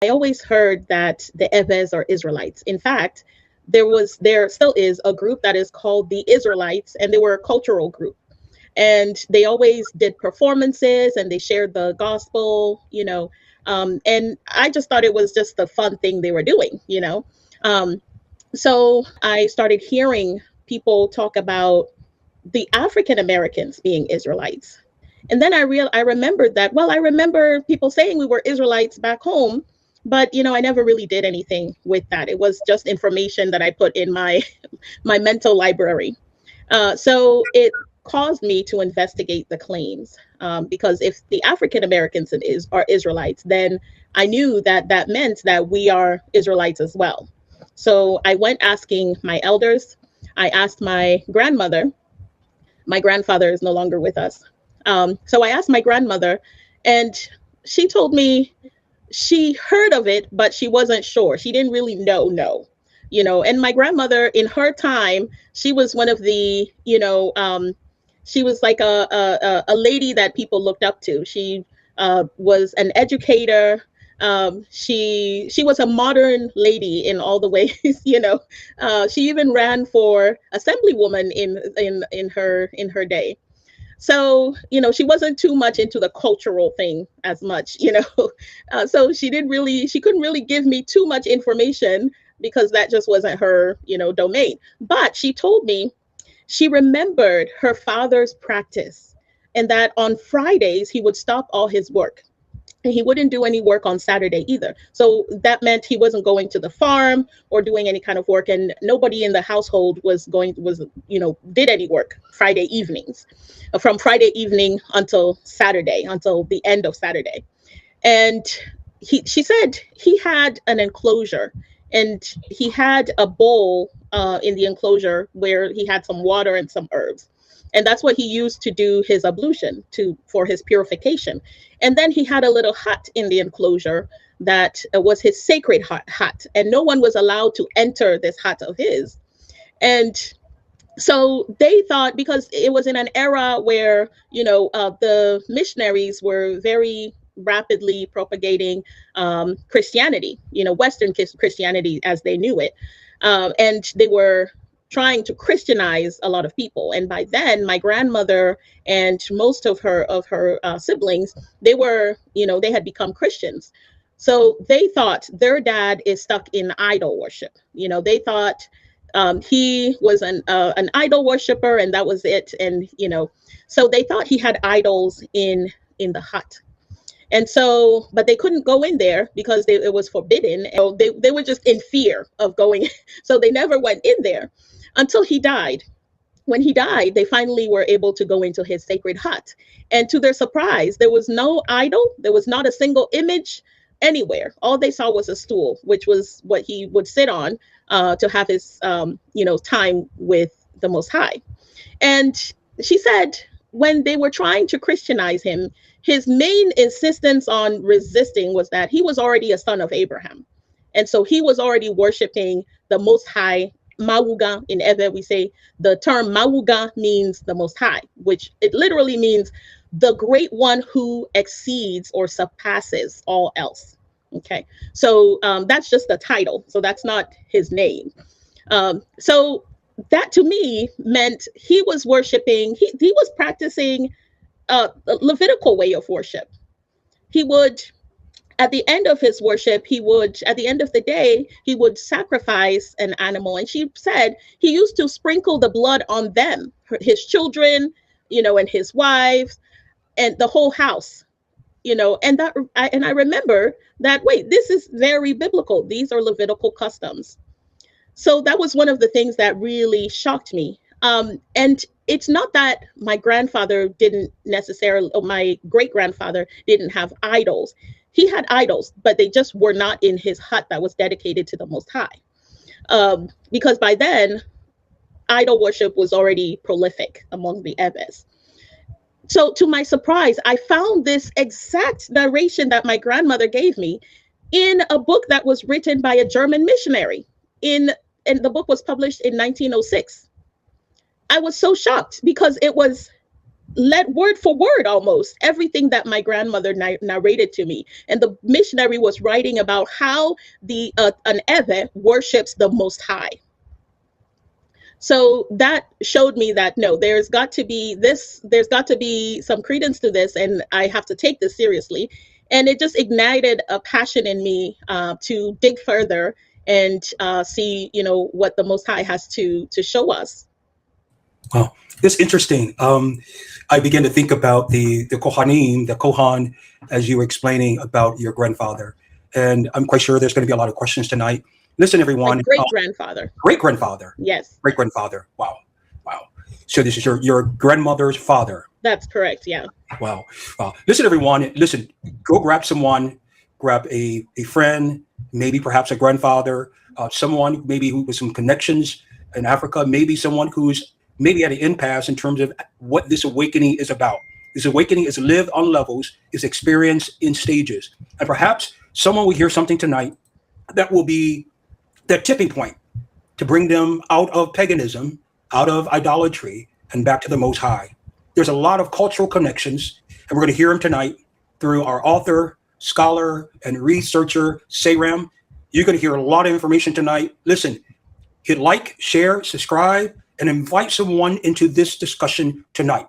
I always heard that the Eves are Israelites. In fact, there still is a group that is called the Israelites, and they were a cultural group. And they always did performances and they shared the gospel, and I just thought it was just the fun thing they were doing. Um, so I started hearing people talk about the African Americans being Israelites. And then I remembered that, well, I remember people saying we were Israelites back home, but I never really did anything with that. It was just information that I put in my my mental library. So it caused me to investigate the claims, because if the African Americans are Israelites, then I knew that that meant that we are Israelites as well. So I went asking my elders. I asked my grandmother. My grandfather is no longer with us. So I asked my grandmother, and she told me she heard of it, but she wasn't sure. She didn't really know, and my grandmother in her time, she was one of the, she was like a lady that people looked up to. She was an educator. She was a modern lady in all the ways. She even ran for assemblywoman in her day. So she wasn't too much into the cultural thing as much. So she couldn't really give me too much information because that just wasn't her domain. But she told me she remembered her father's practice, and that on Fridays he would stop all his work and he wouldn't do any work on Saturday either. So that meant he wasn't going to the farm or doing any kind of work, and nobody in the household did any work Friday evenings, from Friday evening until Saturday, until the end of Saturday. And she said he had an enclosure, and he had a bowl in the enclosure where he had some water and some herbs, and that's what he used to do his ablution for his purification. And then he had a little hut in the enclosure that was his sacred hut, and no one was allowed to enter this hut of his. And so they thought, because it was in an era where the missionaries were very rapidly propagating Christianity, Western Christianity as they knew it, and they were trying to Christianize a lot of people. And by then, my grandmother and most of her siblings, they had become Christians. So they thought their dad is stuck in idol worship. They thought he was an idol worshiper, and that was it. And so they thought he had idols in the hut. And so, but they couldn't go in there because it was forbidden. They were just in fear of going. So they never went in there until he died. When he died, they finally were able to go into his sacred hut. And to their surprise, there was no idol. There was not a single image anywhere. All they saw was a stool, which was what he would sit on to have his, time with the Most High. And she said when they were trying to Christianize him, his main insistence on resisting was that he was already a son of Abraham. And so he was already worshiping the Most High. Mawugã in Ewe, we say the term Mawugã means the Most High, which it literally means the great one who exceeds or surpasses all else. Okay, so that's just the title. So that's not his name. So that to me meant he was worshiping, he was practicing a Levitical way of worship. He would, at the end of his worship, at the end of the day, he would sacrifice an animal. And she said he used to sprinkle the blood on them, his children, and his wives, and the whole house, and I remember that, wait, this is very biblical. These are Levitical customs. So that was one of the things that really shocked me. And it's not that my grandfather didn't necessarily, or my great grandfather didn't have idols. He had idols, but they just were not in his hut that was dedicated to the Most High. Because by then, idol worship was already prolific among the Eves. So to my surprise, I found this exact narration that my grandmother gave me in a book that was written by a German missionary. And the book was published in 1906. I was so shocked because it was led word for word almost everything that my grandmother narrated to me. And the missionary was writing about how the an Eve worships the Most High. So that showed me that no, there's got to be this, there's got to be some credence to this, and I have to take this seriously. And it just ignited a passion in me to dig further and see, what the Most High has to show us. Wow, it's interesting. I began to think about the Kohanim, the Kohan, as you were explaining about your grandfather, and I'm quite sure there's going to be a lot of questions tonight. Listen, everyone. Great grandfather. Great grandfather. Yes. Great grandfather. Wow, wow. So this is your grandmother's father. That's correct. Yeah. Wow, wow. Listen, everyone. Listen. Go grab someone. Grab a friend. Maybe perhaps a grandfather. Someone maybe who with some connections in Africa. Maybe someone who's maybe at an impasse in terms of what this awakening is about. This awakening is lived on levels, is experienced in stages. And perhaps someone will hear something tonight that will be that tipping point to bring them out of paganism, out of idolatry, and back to the Most High. There's a lot of cultural connections, and we're going to hear them tonight through our author, scholar, and researcher, Sayram. You're going to hear a lot of information tonight. Listen, hit like, share, subscribe, and invite someone into this discussion tonight.